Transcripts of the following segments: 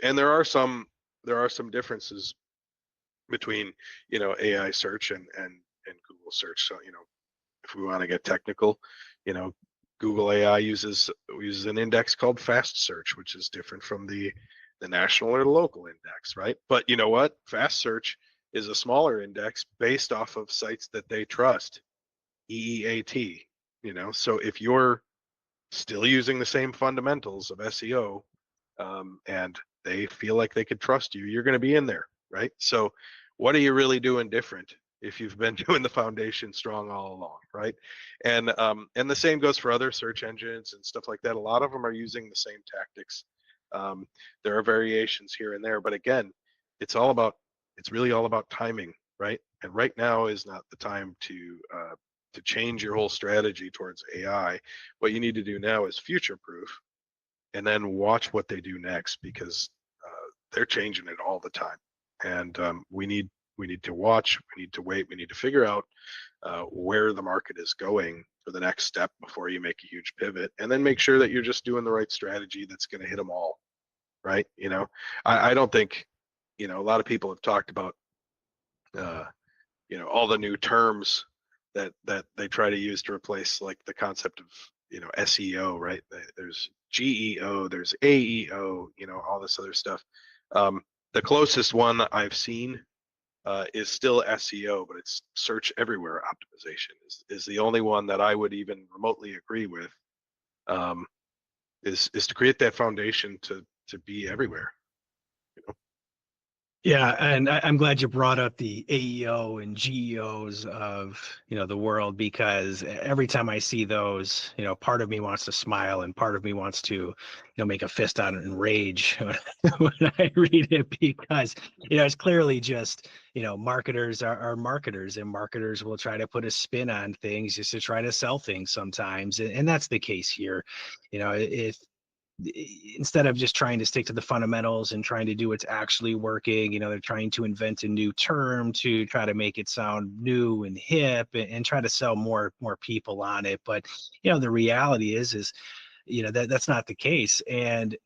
And there are some differences between, AI search and Google search. So, if we want to get technical, you know, Google AI uses an index called fast search, which is different from the national or the local index, right? But you know what? Fast search is a smaller index based off of sites that they trust, EEAT, So if you're still using the same fundamentals of SEO, and they feel like they could trust you, you're going to be in there, right? So what are you really doing different if you've been doing the foundation strong all along, right? And the same goes for other search engines and stuff like that. A lot of them are using the same tactics. There are variations here and there, but again, it's really all about timing, right? And right now is not the time to change your whole strategy towards AI. What you need to do now is future proof, and then watch what they do next, because they're changing it all the time. And we need to watch, we need to wait, we need to figure out where the market is going for the next step before you make a huge pivot, and then make sure that you're just doing the right strategy that's going to hit them all, right? I don't think, a lot of people have talked about all the new terms that they try to use to replace, like, the concept of SEO, right? There's GEO, there's AEO, all this other stuff. The closest one I've seen is still SEO, but it's search everywhere optimization is the only one that I would even remotely agree with. Is to create that foundation to be everywhere. Yeah, and I'm glad you brought up the AEO and GEOs of, the world, because every time I see those, part of me wants to smile and part of me wants to, make a fist out and rage when I read it, because, it's clearly just, marketers are marketers, and marketers will try to put a spin on things just to try to sell things sometimes. And that's the case here. If instead of just trying to stick to the fundamentals and trying to do what's actually working, they're trying to invent a new term to try to make it sound new and hip, and try to sell more people on it. But the reality is that's not the case. And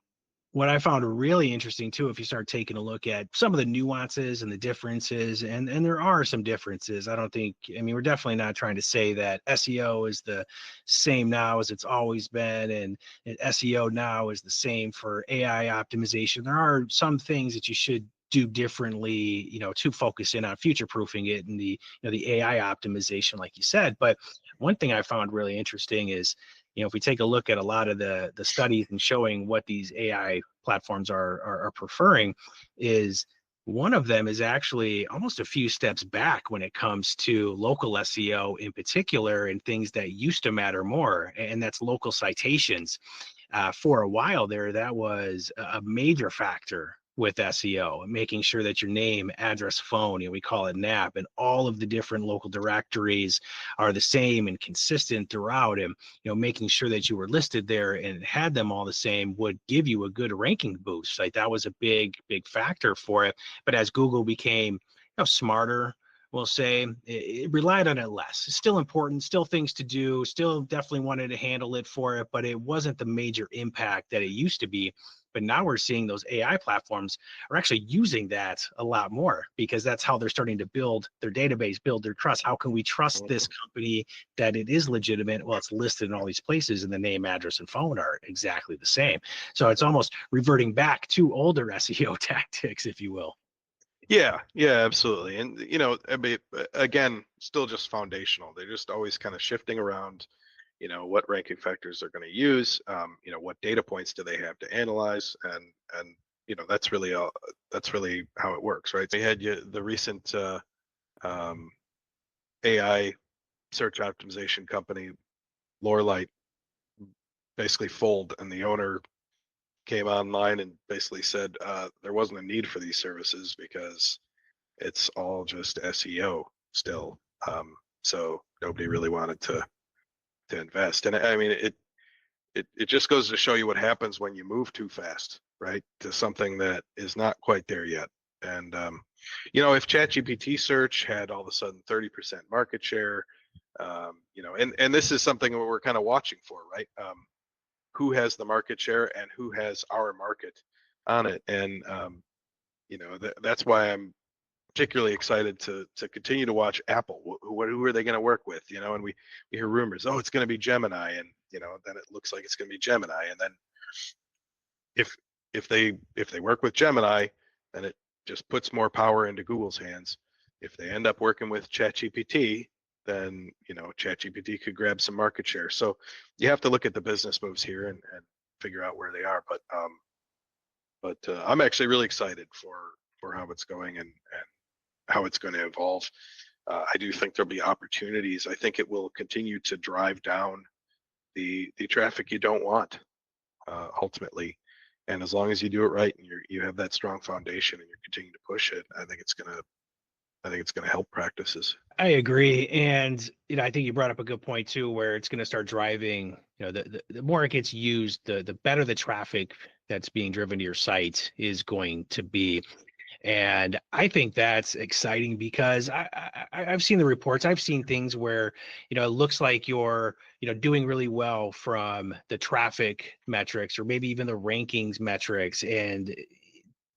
what I found really interesting too, if you start taking a look at some of the nuances and the differences, and there are some differences. We're definitely not trying to say that SEO is the same now as it's always been, and SEO now is the same for AI optimization. There are some things that you should do differently, to focus in on future proofing it and the AI optimization, like you said. But one thing I found really interesting is, if we take a look at a lot of the studies and showing what these AI platforms are preferring, is one of them is actually almost a few steps back when it comes to local SEO in particular, and things that used to matter more, and that's local citations. For a while there, that was a major factor with SEO, making sure that your name, address, phone, we call it NAP, and all of the different local directories are the same and consistent throughout, and making sure that you were listed there and had them all the same would give you a good ranking boost. Like, that was a big factor for it. But as Google became smarter, we'll say, it relied on it less. It's still important, still things to do, still definitely wanted to handle it for it, but it wasn't the major impact that it used to be. But now we're seeing those AI platforms are actually using that a lot more, because that's how they're starting to build their database, build their trust. How can we trust this company that it is legitimate? Well, it's listed in all these places, and the name, address, and phone are exactly the same. So it's almost reverting back to older SEO tactics, if you will. Yeah, absolutely. And again, still just foundational. They're just always kind of shifting around, what ranking factors they're going to use, what data points do they have to analyze, and that's really how it works, right? So we had the recent AI search optimization company, Lorelight, basically fold, and the owner came online and basically said there wasn't a need for these services because it's all just SEO still. So nobody really wanted to invest. And I mean, it just goes to show you what happens when you move too fast, right, to something that is not quite there yet. And if ChatGPT search had all of a sudden 30% market share, and this is something we're kind of watching for, right? Who has the market share and who has our market? on it. And that's why I'm particularly excited to continue to watch Apple. Who are they going to work with? And we hear rumors, oh, it's going to be Gemini, and then it looks like it's going to be Gemini, and then if if they work with Gemini, then it just puts more power into Google's hands. If they end up working with ChatGPT, then ChatGPT could grab some market share. So you have to look at the business moves here and figure out where they are. But I'm actually really excited for how it's going and how it's going to evolve. I do think there'll be opportunities. I think it will continue to drive down the traffic you don't want, ultimately. And as long as you do it right and you have that strong foundation and you're continuing to push it, I think it's gonna help practices. I agree. And, I think you brought up a good point too, where it's going to start driving, the more it gets used, the better the traffic that's being driven to your site is going to be. And I think that's exciting because I've seen the reports. I've seen things where, it looks like you're, doing really well from the traffic metrics or maybe even the rankings metrics. And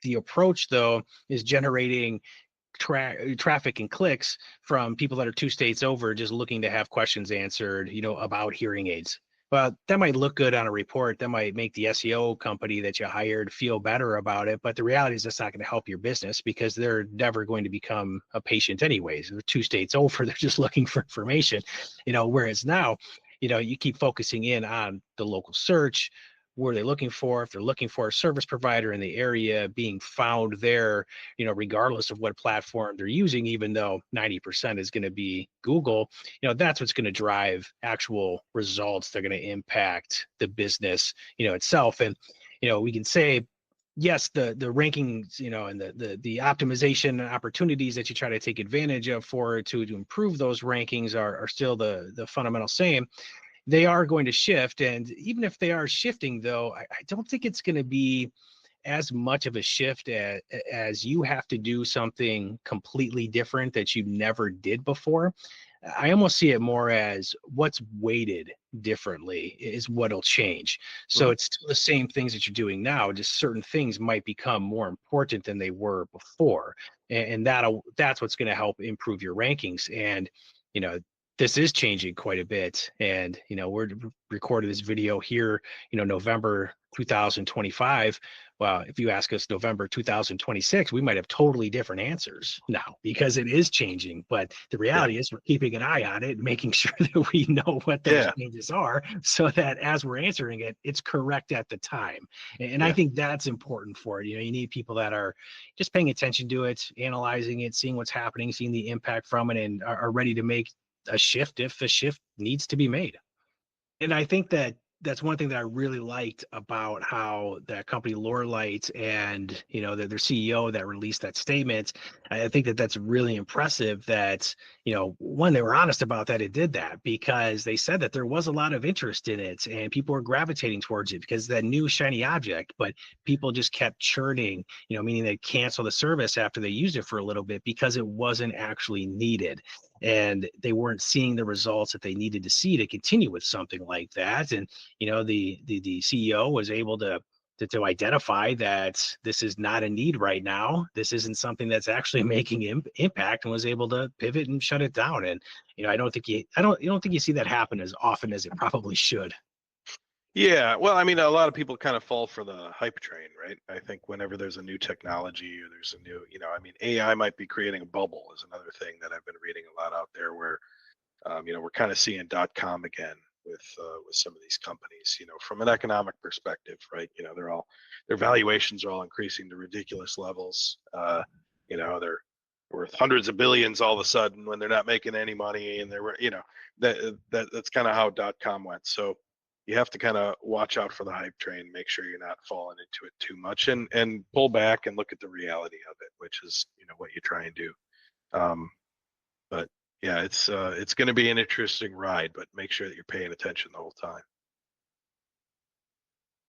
the approach, though, is generating traffic and clicks from people that are 2 states over just looking to have questions answered, about hearing aids. Well, that might look good on a report. That might make the SEO company that you hired feel better about it. But the reality is that's not going to help your business because they're never going to become a patient anyways. They're 2 states over. They're just looking for information, whereas now, you keep focusing in on the local search. What are they looking for? If they're looking for a service provider in the area, being found there, regardless of what platform they're using, even though 90% is going to be Google, that's what's going to drive actual results. They're going to impact the business, itself. And, we can say, yes, the rankings, and the optimization opportunities that you try to take advantage of to improve those rankings are still the fundamental same. They are going to shift. And even if they are shifting, though, I don't think it's going to be as much of a shift as you have to do something completely different that you never did before. I almost see it more as what's weighted differently is what'll change. So Mhm. it's still the same things that you're doing now, just certain things might become more important than they were before. And that's what's going to help improve your rankings. And, this is changing quite a bit. And, we're recording this video here, November 2025. Well, if you ask us November 2026, we might have totally different answers now because it is changing. But the Yeah, reality is we're keeping an eye on it, making sure that we know what those yeah, changes are so that as we're answering it, it's correct at the time. And I yeah. think that's important for it. You need people that are just paying attention to it, analyzing it, seeing what's happening, seeing the impact from it, and are ready to make a shift if the shift needs to be made. And I think that's one thing that I really liked about how that company Lorelight and their CEO that released that statement. I think that's really impressive that one, they were honest about that it did that because they said that there was a lot of interest in it and people were gravitating towards it because that new shiny object, but people just kept churning, meaning they'd cancel the service after they used it for a little bit because it wasn't actually needed and they weren't seeing the results that they needed to see to continue with something like that. And the CEO was able to identify that this is not a need right now. This isn't something that's actually making impact, and was able to pivot and shut it down. And you don't think you see that happen as often as it probably should. Yeah, well, I mean, a lot of people kind of fall for the hype train, right? I think whenever there's a new technology or there's a new, I mean, AI might be creating a bubble is another thing that I've been reading a lot out there where, we're kind of seeing .com again with some of these companies, from an economic perspective, right? Their valuations are all increasing to ridiculous levels. They're worth hundreds of billions all of a sudden when they're not making any money, and that's kind of how .com went. So you have to kind of watch out for the hype train, make sure you're not falling into it too much, and pull back and look at the reality of it, which is what you try and do. Um, but yeah, it's going to be an interesting ride, but make sure that you're paying attention the whole time.